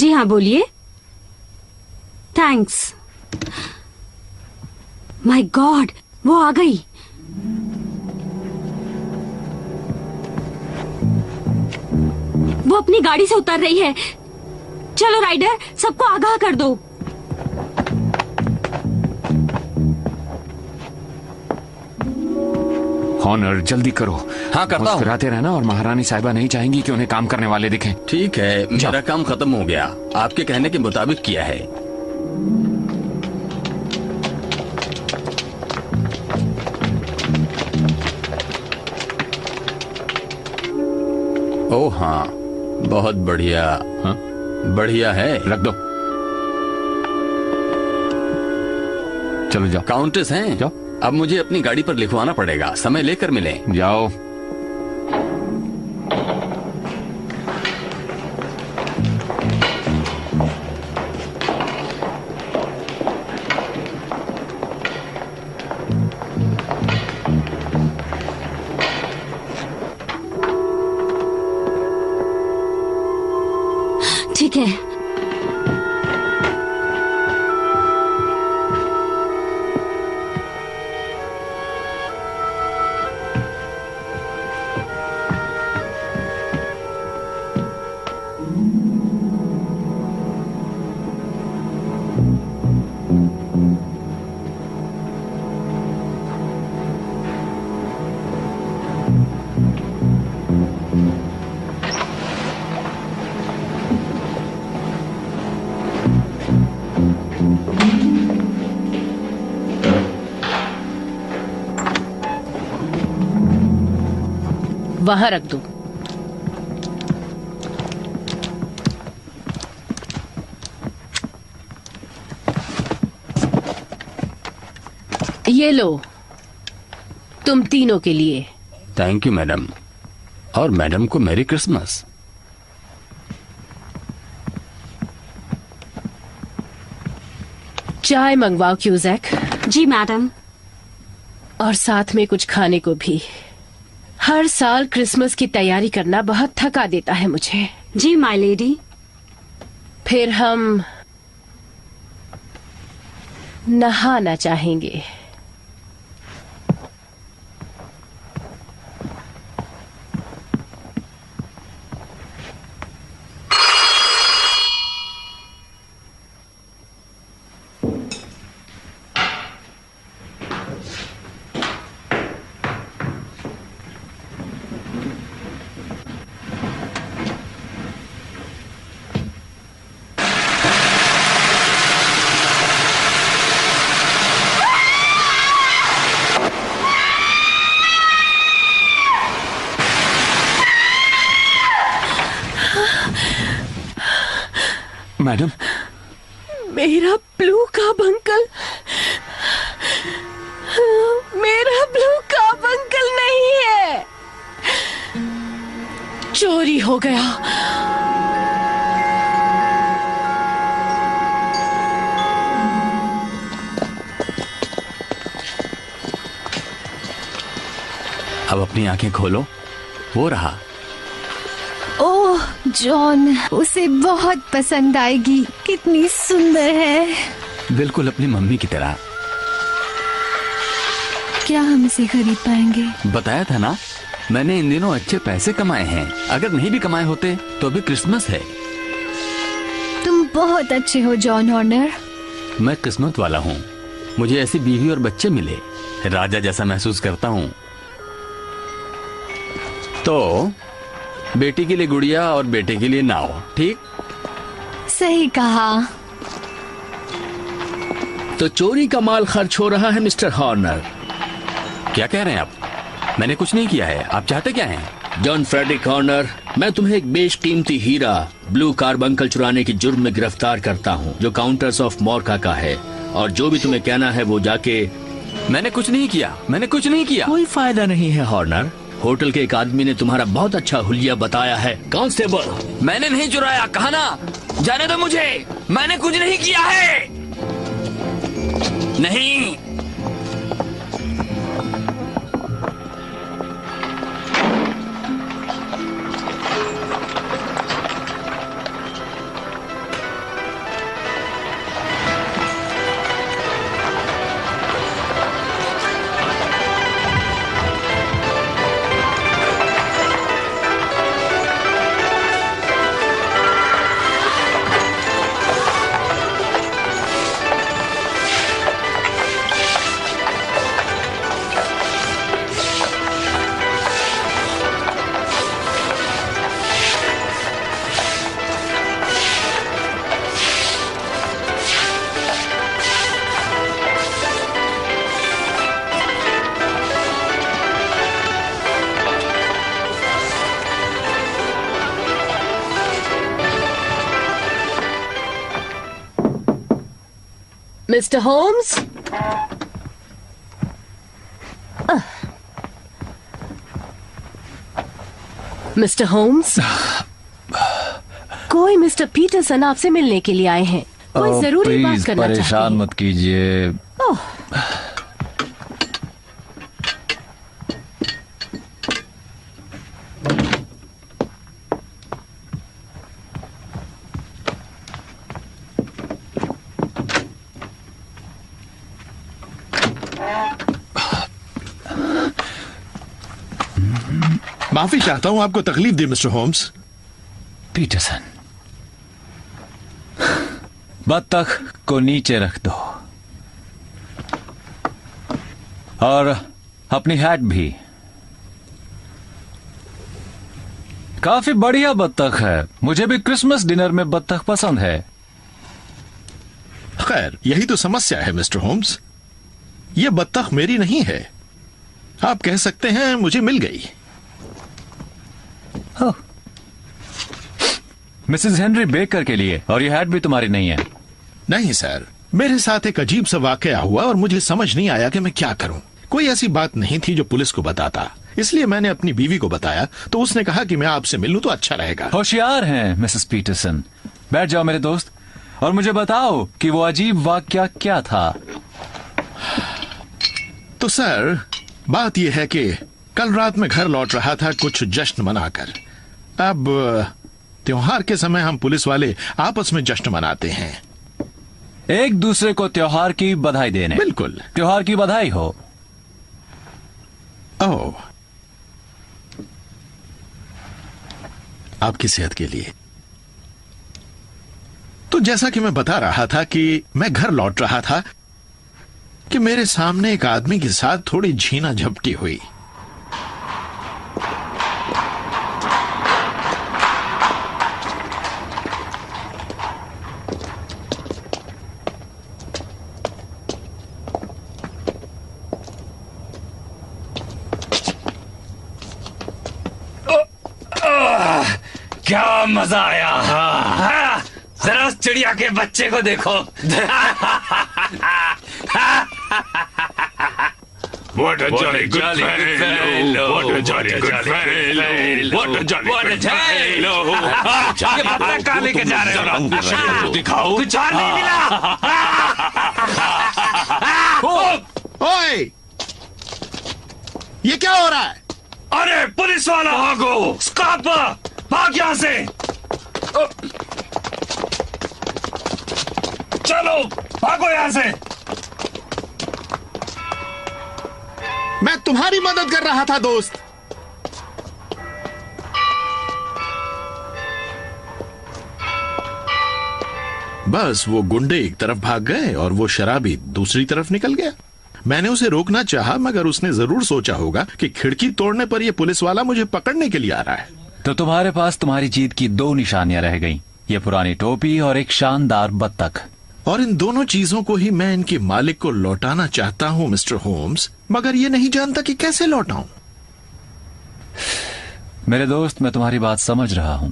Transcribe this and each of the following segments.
जी हाँ, बोलिए। Thanks. My God, वो आ गई। वो अपनी गाड़ी से उतर रही है। चलो राइडर, सबको आगाह कर दो। हॉनर, जल्दी करो। हाँ, करता हूँ। मुस्कुराते रहना, और महारानी साहिबा नहीं चाहेंगी कि उन्हें काम करने वाले दिखें। ठीक है, मेरा काम खत्म हो गया। आपके कहने के मुताबिक किया है। ओह हाँ, बहुत बढ़िया। हाँ? बढ़िया है। रख दो। चलो जाओ। काउंटेस हैं? जाओ। अब मुझे अपनी गाड़ी पर लिखवाना पड़ेगा। समय लेकर मिलें। जाओ। ठीक है। वहां रख दो। ये लो, तुम तीनों के लिए। Thank you madam. और मैडम को मैरी क्रिसमस। चाय मंगवाओ क्यूजैक। जी मैडम। और साथ में कुछ खाने को भी। हर साल क्रिसमस की तैयारी करना बहुत थका देता है मुझे। जी माय लेडी। फिर हम नहाना चाहेंगे। मैडम, मेरा ब्लू कब अंकल, मेरा ब्लू कब अंकल नहीं है। चोरी हो गया। अब अपनी आंखें खोलो। वो रहा। ओह जॉन, उसे बहुत पसंद आएगी। कितनी सुंदर है। बिल्कुल अपनी मम्मी की तरह। क्या हम इसे खरीद पाएंगे? बताया था ना, मैंने इन दिनों अच्छे पैसे कमाए हैं। अगर नहीं भी कमाए होते तो भी क्रिसमस है। तुम बहुत अच्छे हो जॉन हॉर्नर। मैं किस्मत वाला हूँ। मुझे ऐसी बीवी और बच्चे मिले। राजा जैसा महसूस करता हूँ। तो बेटी के लिए गुड़िया और बेटे के लिए नाव। ठीक? सही कहा। तो चोरी का माल खर्च हो रहा है मिस्टर हॉर्नर। क्या कह रहे हैं आप? मैंने कुछ नहीं किया है। आप चाहते क्या हैं? जॉन फ्रेडरिक हॉर्नर, मैं तुम्हें एक बेशकीमती हीरा ब्लू कार्बंकल चुराने के जुर्म में गिरफ्तार करता हूँ, जो काउंटर्स ऑफ मोरका का है। और जो भी तुम्हें कहना है वो जाके। मैंने कुछ नहीं किया। मैंने कुछ नहीं किया। कोई फायदा नहीं है हॉर्नर। होटल के एक आदमी ने तुम्हारा बहुत अच्छा हुलिया बताया है। कांस्टेबल, मैंने नहीं चुराया। कहा ना, जाने दो मुझे। मैंने कुछ नहीं किया है। नहीं। मिस्टर होम्स, मिस्टर होम्स, कोई मिस्टर पीटरसन आपसे मिलने के लिए आए हैं। कोई जरूरी बात करना चाहते हैं। परेशान मत कीजिए। ओह, माफी चाहता हूं आपको तकलीफ दी मिस्टर होम्स। पीटरसन, बत्तख को नीचे रख दो और अपनी हैट भी। काफी बढ़िया बत्तख है। मुझे भी क्रिसमस डिनर में बत्तख पसंद है। खैर, यही तो समस्या है मिस्टर होम्स। यह बत्तख मेरी नहीं है। आप कह सकते हैं मुझे मिल गई। मिसेस हेनरी बेकर के लिए। और ये हैट भी तुम्हारी नहीं है। नहीं सर, मेरे साथ एक अजीब सा वाकया हुआ और मुझे समझ नहीं आया कि मैं क्या करूं। कोई ऐसी बात नहीं थी जो पुलिस को बताता, इसलिए मैंने अपनी बीवी को बताया तो उसने कहा कि मैं आपसे मिलूं तो अच्छा रहेगा। होशियार हैं मिसेस पीटरसन। बैठ जाओ मेरे दोस्त और मुझे बताओ कि वो अजीब वाकया क्या था। तो सर, बात यह है कि कल रात में घर लौट रहा था कुछ जश्न मनाकर। अब त्योहार के समय हम पुलिस वाले आपस में जश्न मनाते हैं। एक दूसरे को त्योहार की बधाई देने। बिल्कुल। त्योहार की बधाई हो। ओह, आपकी सेहत के लिए। तो जैसा कि मैं बता रहा था कि मैं घर लौट रहा था कि मेरे सामने एक आदमी के साथ थोड़ी झीना झपटी हुई। क्या मजा आया। हाँ, जरा उस चिड़िया के बच्चे को देखो। What a jolly good fellow. What a jolly good fellow. What a jolly good fellow. ये पत्ता कहाँ लेके जा रहे हो? दिखाओ। कुछ और नहीं मिला। ओए, ये क्या हो रहा है? अरे पुलिस वाला, भागो। स्कॉपर, भाग यहाँ से। चलो भागो यहाँ से। मैं तुम्हारी मदद कर रहा था दोस्त। बस वो गुंडे एक तरफ भाग गए और वो शराबी दूसरी तरफ निकल गया। मैंने उसे रोकना चाहा, मगर उसने जरूर सोचा होगा कि खिड़की तोड़ने पर यह पुलिस वाला मुझे पकड़ने के लिए आ रहा है। तो तुम्हारे पास तुम्हारी जीत की 2 निशानियां रह गईं। ये पुरानी टोपी और एक शानदार बत्तख। और इन दोनों चीजों को ही मैं इनके मालिक को लौटाना चाहता हूं मिस्टर होम्स, मगर ये नहीं जानता कि कैसे लौटाऊं। मेरे दोस्त, मैं तुम्हारी बात समझ रहा हूं।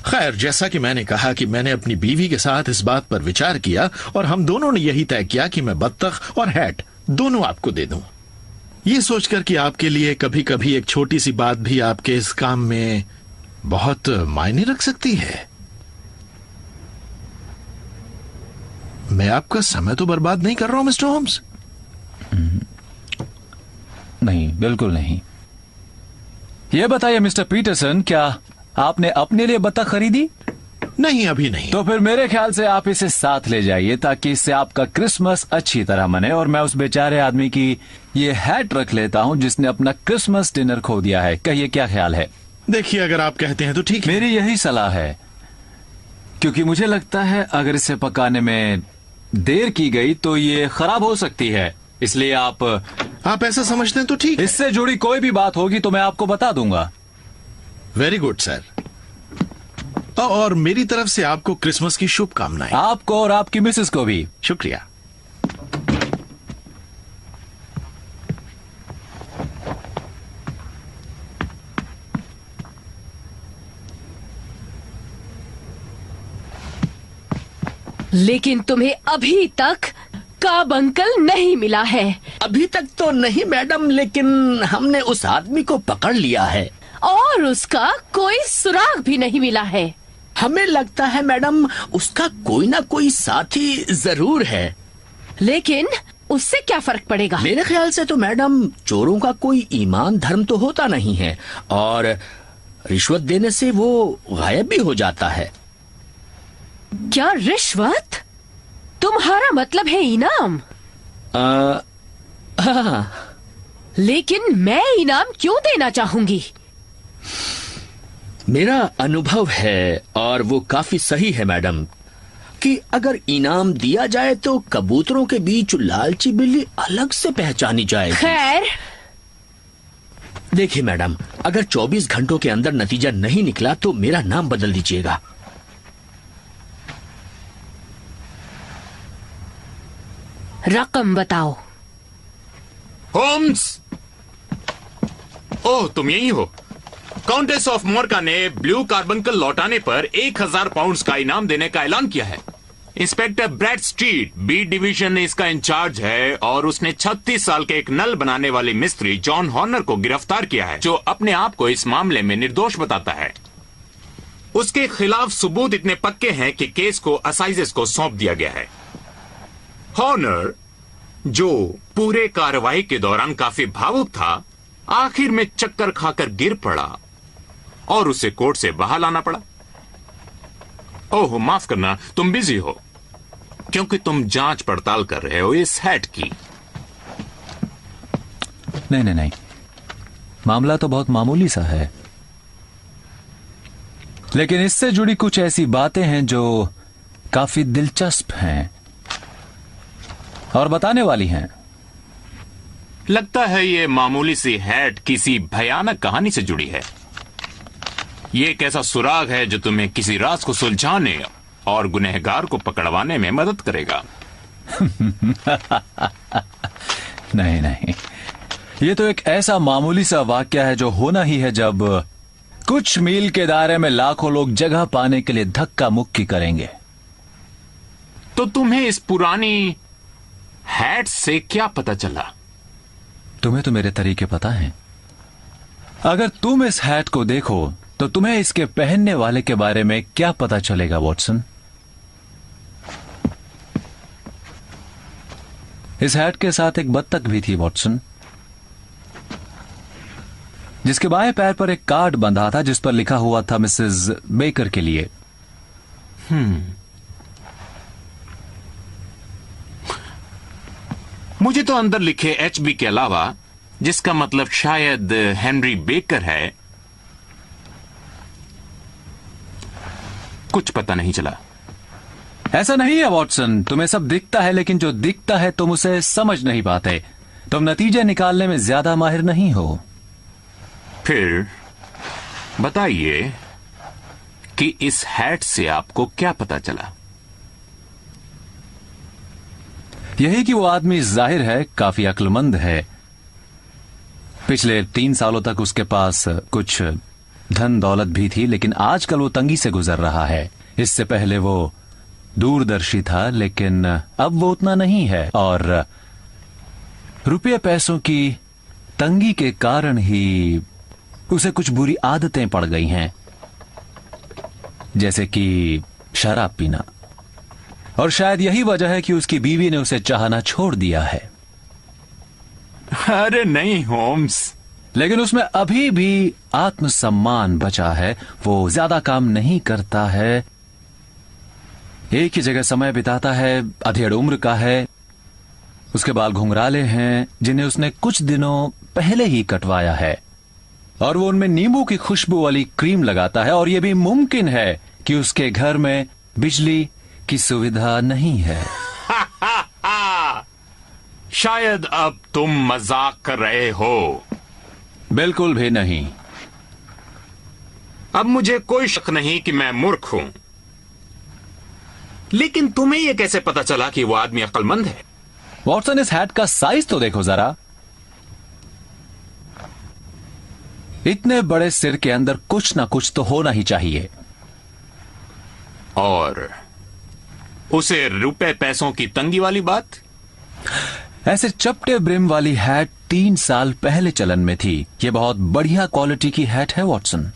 खैर, जैसा कि मैंने कहा कि मैंने अपनी बीवी के साथ इस बात पर विचार किया और हम दोनों ने यही तय किया कि मैं बत्तख और हैट दोनों आपको दे दूं। ये सोचकर कि आपके लिए कभी कभी एक छोटी सी बात भी आपके इस काम में बहुत मायने रख सकती है। मैं आपका समय तो बर्बाद नहीं कर रहा हूं मिस्टर होम्स। नहीं, बिल्कुल नहीं। ये बताइए मिस्टर पीटरसन, क्या आपने अपने लिए बत्तख खरीदी? नहीं, अभी नहीं। तो फिर मेरे ख्याल से आप इसे साथ ले जाइए ताकि इससे आपका क्रिसमस अच्छी तरह मने। और मैं उस बेचारे आदमी की ये हैट रख लेता हूँ जिसने अपना क्रिसमस डिनर खो दिया है। कहिए क्या ख्याल है? देखिए, अगर आप कहते हैं तो ठीक है। मेरी यही सलाह है, क्योंकि मुझे लगता है अगर इसे पकाने में देर की गई तो ये खराब हो सकती है। इसलिए आप ऐसा समझते हैं तो ठीक है। इससे जुड़ी कोई भी बात होगी तो मैं आपको बता दूंगा। Very good sir. और मेरी तरफ से आपको क्रिसमस की शुभकामनाएं। आपको और आपकी मिसेस को भी। शुक्रिया। लेकिन तुम्हें अभी तक काब अंकल नहीं मिला है। अभी तक तो नहीं मैडम, लेकिन हमने उस आदमी को पकड़ लिया है और उसका कोई सुराग भी नहीं मिला है। हमें लगता है मैडम उसका कोई ना कोई साथी जरूर है। लेकिन उससे क्या फर्क पड़ेगा? मेरे ख्याल से तो मैडम चोरों का कोई ईमान धर्म तो होता नहीं है और रिश्वत देने से वो गायब भी हो जाता है। क्या रिश्वत? तुम्हारा मतलब है इनाम? हाँ। लेकिन मैं इनाम क्यों देना चाहूंगी? मेरा अनुभव है और वो काफी सही है मैडम कि अगर इनाम दिया जाए तो कबूतरों के बीच लालची बिल्ली अलग से पहचानी जाएगी। खैर, देखिए मैडम, अगर 24 घंटों के अंदर नतीजा नहीं निकला तो मेरा नाम बदल दीजिएगा। रकम बताओ। होम्स, ओह तुम यही हो। काउंटेस ऑफ मोरका ने ब्लू कार्बंकल लौटाने पर 1000 पाउंड्स का इनाम देने का ऐलान किया है। Inspector Bradstreet B division इसका इंचार्ज है और उसने 36 साल के एक नल बनाने वाले मिस्त्री जॉन हॉर्नर को गिरफ्तार किया है, जो अपने आप को इस मामले में निर्दोष बताता है। उसके खिलाफ सबूत इतने पक्के हैं कि केस को असाइजेस को सौंप दिया गया है। हॉर्नर, जो पूरे कार्रवाई के दौरान काफी भावुक था, आखिर में चक्कर खाकर गिर पड़ा और उसे कोर्ट से बाहर लाना पड़ा। ओह माफ करना, तुम बिजी हो क्योंकि तुम जांच पड़ताल कर रहे हो इस हैट की। नहीं, मामला तो बहुत मामूली सा है, लेकिन इससे जुड़ी कुछ ऐसी बातें हैं जो काफी दिलचस्प हैं और बताने वाली हैं। लगता है ये मामूली सी हैट किसी भयानक कहानी से जुड़ी है। ये एक ऐसा सुराग है जो तुम्हें किसी राज को सुलझाने और गुनहगार को पकड़वाने में मदद करेगा। नहीं, ये तो एक ऐसा मामूली सा वाक्य है जो होना ही है जब कुछ मील के दायरे में लाखों लोग जगह पाने के लिए धक्का मुक्की करेंगे। तो तुम्हें इस पुरानी हैट से क्या पता चला? तुम्हें तो मेरे तरीके पता हैं। अगर तुम इस हैट को देखो तो तुम्हें इसके पहनने वाले के बारे में क्या पता चलेगा वॉटसन? इस हैट के साथ एक बत्तख भी थी वॉटसन, जिसके बाएं पैर पर एक कार्ड बंधा था जिस पर लिखा हुआ था मिसेस बेकर के लिए। मुझे तो अंदर लिखे एचबी के अलावा, जिसका मतलब शायद हेनरी बेकर है, कुछ पता नहीं चला। ऐसा नहीं है वॉटसन, तुम्हें सब दिखता है, लेकिन जो दिखता है तुम उसे समझ नहीं पाते। तुम नतीजे निकालने में ज्यादा माहिर नहीं हो। फिर बताइए कि इस हैट से आपको क्या पता चला? यही कि वो आदमी जाहिर है काफी अक्लमंद है। पिछले 3 सालों तक उसके पास कुछ धन दौलत भी थी, लेकिन आजकल वो तंगी से गुजर रहा है। इससे पहले वो दूरदर्शी था, लेकिन अब वो उतना नहीं है और रुपये पैसों की तंगी के कारण ही उसे कुछ बुरी आदतें पड़ गई हैं, जैसे कि शराब पीना। और शायद यही वजह है कि उसकी बीवी ने उसे चाहना छोड़ दिया है। अरे नहीं होम्स, लेकिन उसमें अभी भी आत्मसम्मान बचा है। वो ज्यादा काम नहीं करता है, एक ही जगह समय बिताता है, अधेड़ उम्र का है, उसके बाल घुंघराले हैं जिन्हें उसने कुछ दिनों पहले ही कटवाया है, और वो उनमें नींबू की खुशबू वाली क्रीम लगाता है। और यह भी मुमकिन है कि उसके घर में बिजली की सुविधा नहीं है। शायद अब तुम मजाक कर रहे हो। बिल्कुल भी नहीं। अब मुझे कोई शक नहीं कि मैं मूर्ख हूं, लेकिन तुम्हें यह कैसे पता चला कि वो आदमी अक्लमंद है? वॉटसन, इस हैट का साइज तो देखो जरा। इतने बड़े सिर के अंदर कुछ ना कुछ तो होना ही चाहिए। और उसे रुपए पैसों की तंगी वाली बात? ऐसे चपटे ब्रिम वाली हैट 3 साल पहले चलन में थी। ये बहुत बढ़िया क्वालिटी की हैट है वॉटसन।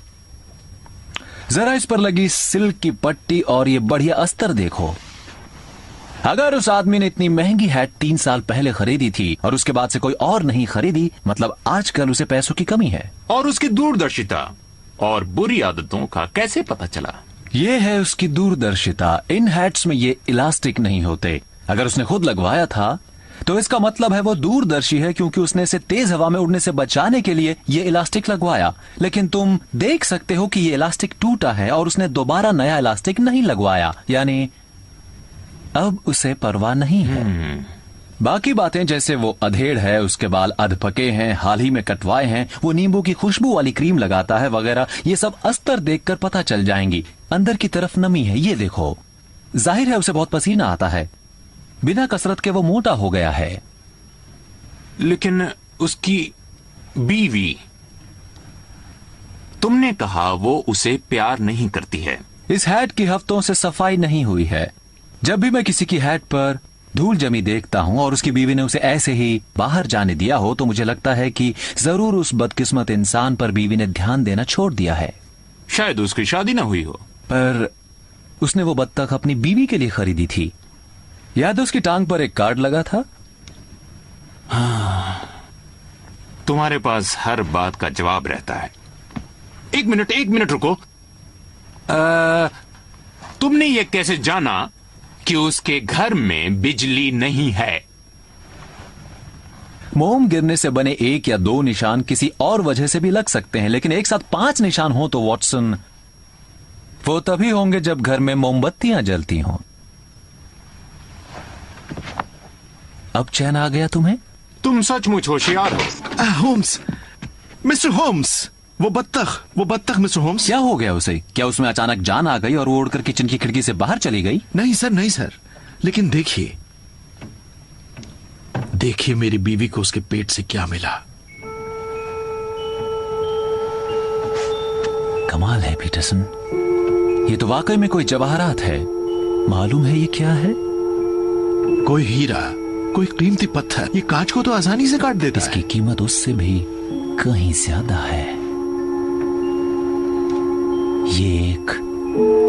जरा इस पर लगी सिल्क की पट्टी और ये बढ़िया अस्तर देखो। अगर उस आदमी ने इतनी महंगी हैट 3 साल पहले खरीदी थी और उसके बाद से कोई और नहीं खरीदी, मतलब आजकल उसे पैसों की कमी है। और उसकी दूरदर्शिता और बुरी आदतों का कैसे पता चला? ये है उसकी दूरदर्शिता। इन हैट्स में ये इलास्टिक नहीं होते। अगर उसने खुद लगवाया था तो इसका मतलब है वो दूरदर्शी है, क्योंकि उसने इसे तेज हवा में उड़ने से बचाने के लिए ये इलास्टिक लगवाया। लेकिन तुम देख सकते हो कि ये इलास्टिक टूटा है और उसने दोबारा नया इलास्टिक नहीं लगवाया, यानी अब उसे परवाह नहीं है। बाकी बातें जैसे वो अधेड़ है, उसके बाल अधपके हैं, हाल ही में कटवाए हैं, वो नींबू की खुशबू वाली क्रीम लगाता है वगैरह, ये सब अस्तर देखकर पता चल जाएंगी। अंदर की तरफ नमी है, ये देखो। जाहिर है उसे बहुत पसीना आता है। बिना कसरत के वो मोटा हो गया है। लेकिन उसकी बीवी, तुमने कहा वो उसे प्यार नहीं करती है। इस हैट की हफ्तों से सफाई नहीं हुई है। जब भी मैं किसी की हैट पर धूल जमी देखता हूं और उसकी बीवी ने उसे ऐसे ही बाहर जाने दिया हो, तो मुझे लगता है कि जरूर उस बदकिस्मत इंसान पर बीवी ने ध्यान देना छोड़ दिया है। शायद उसकी शादी ना हुई हो। पर उसने वो बत्तख अपनी बीवी के लिए खरीदी थी। याद है उसकी टांग पर एक कार्ड लगा था? हाँ, तुम्हारे पास हर बात का जवाब रहता है। एक मिनट रुको। तुमने ये कैसे जाना कि उसके घर में बिजली नहीं है? मोम गिरने से बने 1 या 2 निशान किसी और वजह से भी लग सकते हैं, लेकिन एक साथ 5 निशान हो तो वॉटसन, वो तभी होंगे जब घर में मोमबत्तियां जलती हों। अब चैन आ गया तुम्हें? तुम सचमुच होशियार हो। होम्स, मिस्टर होम्स, वो बत्तख मिस्टर होम्स। क्या हो गया उसे? क्या उसमें अचानक जान आ गई और वो उड़कर किचन की खिड़की से बाहर चली गई? नहीं सर, लेकिन देखिए मेरी बीवी को उसके पेट से क्या मिला। कमाल है पीटरसन, ये तो वाकई में कोई जवाहरात है। मालूम है ये क्या है? कोई हीरा, कोई कीमती पत्थर। ये कांच को तो आसानी से काट देता है। इसकी कीमत उससे भी कहीं ज्यादा है। ये एक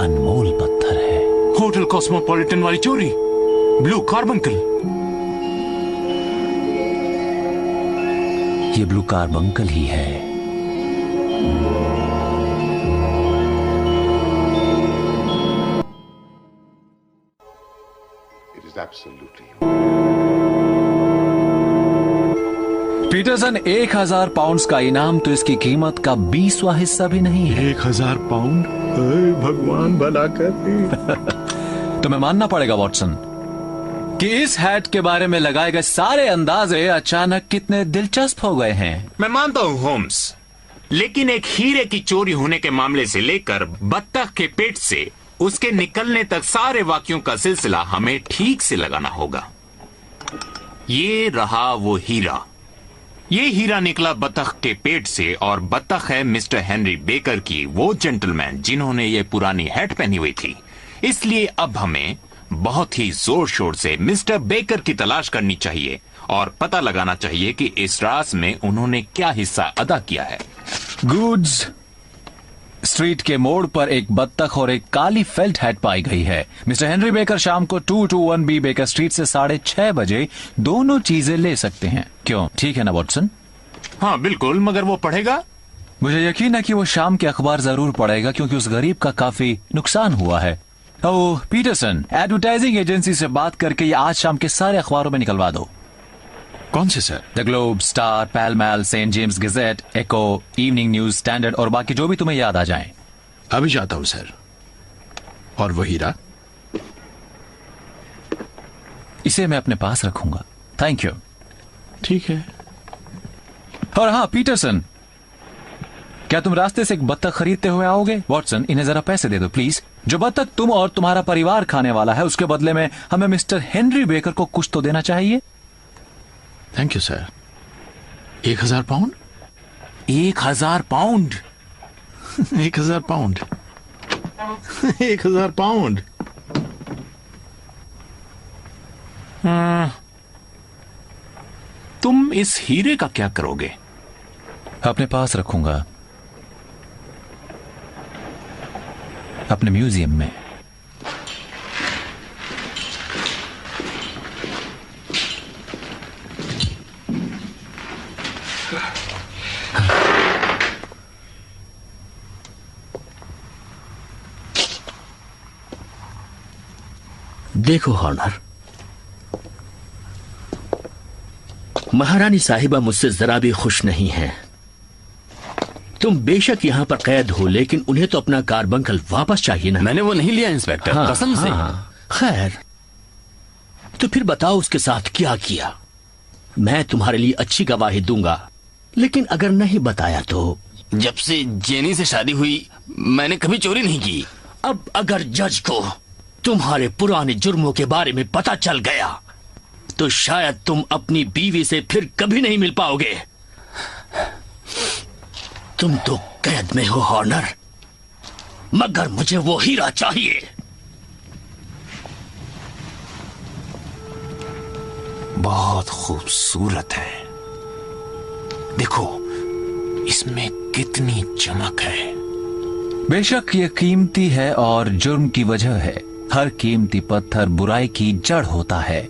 अनमोल पत्थर है। होटल कॉस्मोपॉलिटन वाली चोरी, ब्लू कार्बंकल। ये ब्लू कार्बंकल ही है। It is absolutely. Peterson, 1000 pounds का इनाम तो इसकी कीमत का 20वां हिस्सा भी नहीं है। 1000 पाउंड? भगवान भला कर। तुम्हें मानना पड़ेगा वॉटसन कि इस हैट के बारे में लगाए गए सारे अंदाजे अचानक कितने दिलचस्प हो गए हैं। मैं मानता हूं होम्स, लेकिन एक हीरे की चोरी होने के मामले से लेकर बत्तख के पेट से उसके निकलने तक सारे वाक्यों का सिलसिला हमें ठीक से लगाना होगा। ये रहा वो हीरा। ये हीरा निकला बत्तख के पेट से, और बत्तख है मिस्टर हेनरी बेकर की, वो जेंटलमैन जिन्होंने ये पुरानी हैट पहनी हुई थी। इसलिए अब हमें बहुत ही जोर शोर से मिस्टर बेकर की तलाश करनी चाहिए और पता लगाना चाहिए कि इस राज में उन्होंने क्या हिस्सा अदा किया है। गुड्स स्ट्रीट के मोड़ पर एक बत्तख और एक काली फेल्ट हैट पाई गई है। मिस्टर हेनरी बेकर शाम को 221B बेकर स्ट्रीट से 6:30 बजे दोनों चीजें ले सकते हैं। क्यों, ठीक है ना वॉटसन? हाँ बिल्कुल, मगर वो पढ़ेगा? मुझे यकीन है कि वो शाम के अखबार जरूर पढ़ेगा, क्योंकि उस गरीब का काफी नुकसान हुआ है। ओह पीटरसन, एडवर्टाइजिंग एजेंसी से बात करके ये आज शाम के सारे अखबारों में निकलवा दो। कौन से sir? The Globe, Star, Pall Mall, Saint James Gazette, Echo, Evening News, Standard और बाकी जो भी तुम्हें याद आ जाएं। अभी जाता हूं सर। और वो हीरा? इसे मैं अपने पास रखूंगा। Thank you. ठीक है। और हाँ पीटरसन, क्या तुम रास्ते से एक बत्तख खरीदते हुए आओगे? वॉटसन, इन्हें जरा पैसे दे दो प्लीज। जो बत्तख तुम और तुम्हारा परिवार खाने वाला है, उसके बदले में हमें मिस्टर हेनरी बेकर को कुछ तो देना चाहिए। Thank you sir. 1000 pound? 1000 pound? 1000 pound. 1000 pound. तुम इस हीरे का क्या करोगे? अपने पास रखूंगा, अपने म्यूजियम में। देखो हॉर्नर, महारानी साहिबा मुझसे जरा भी खुश नहीं है। तुम बेशक यहां पर कैद हो, लेकिन उन्हें तो अपना कार्बंकल वापस चाहिए ना। मैंने वो नहीं लिया इंस्पेक्टर, कसम से। खैर, तो फिर बताओ उसके साथ क्या किया। मैं तुम्हारे लिए अच्छी गवाही दूंगा, लेकिन अगर नहीं बताया तो। जब से जेनी से शादी हुई मैंने कभी चोरी नहीं की। अब अगर जज को तुम्हारे पुराने जुर्मों के बारे में पता चल गया तो शायद तुम अपनी बीवी से फिर कभी नहीं मिल पाओगे। तुम तो कैद में हो हॉर्नर, मगर मुझे वो हीरा चाहिए। बहुत खूबसूरत है, देखो इसमें कितनी चमक है। बेशक ये कीमती है और जुर्म की वजह है। हर कीमती पत्थर बुराई की जड़ होता है।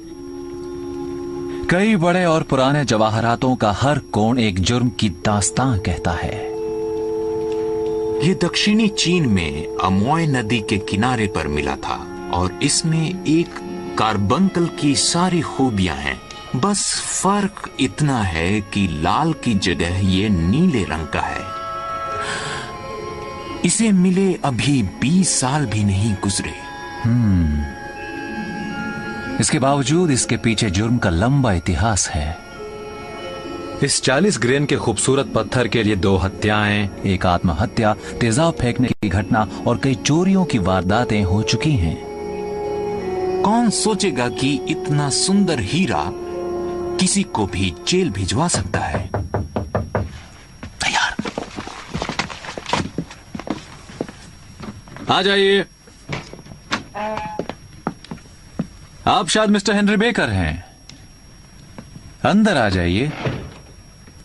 कई बड़े और पुराने जवाहरातों का हर कोण एक जुर्म की दास्तां कहता है। ये दक्षिणी चीन में अमोय नदी के किनारे पर मिला था और इसमें एक कार्बंकल की सारी खूबियां हैं। बस फर्क इतना है कि लाल की जगह ये नीले रंग का है। इसे मिले अभी 20 साल भी नहीं गुजरे। इसके बावजूद इसके पीछे जुर्म का लंबा इतिहास है। इस 40 ग्रेन के खूबसूरत पत्थर के लिए 2 हत्याएं, एक आत्महत्या, तेजाब फेंकने की घटना और कई चोरियों की वारदातें हो चुकी हैं। कौन सोचेगा कि इतना सुंदर हीरा किसी को भी जेल भिजवा सकता है। तैयार। आ जाइए। आप शायद मिस्टर हेनरी बेकर हैं। अंदर आ जाइए,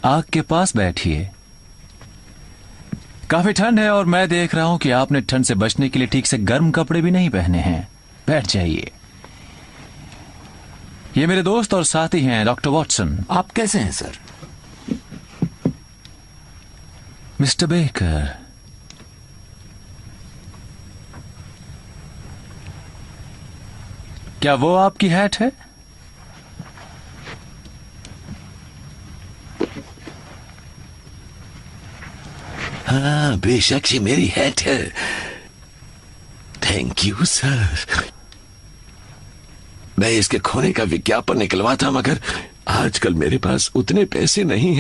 आग के पास बैठिए। काफी ठंड है और मैं देख रहा हूं कि आपने ठंड से बचने के लिए ठीक से गर्म कपड़े भी नहीं पहने हैं। बैठ जाइए। ये मेरे दोस्त और साथी हैं डॉक्टर वॉटसन। आप कैसे हैं सर? मिस्टर बेकर, क्या वो आपकी हैट है? हाँ, बेशक ये मेरी हैट है। Thank you sir. मैं इसके खोने का विज्ञापन निकलवा था, मगर आजकल मेरे पास उतने पैसे नहीं हैं।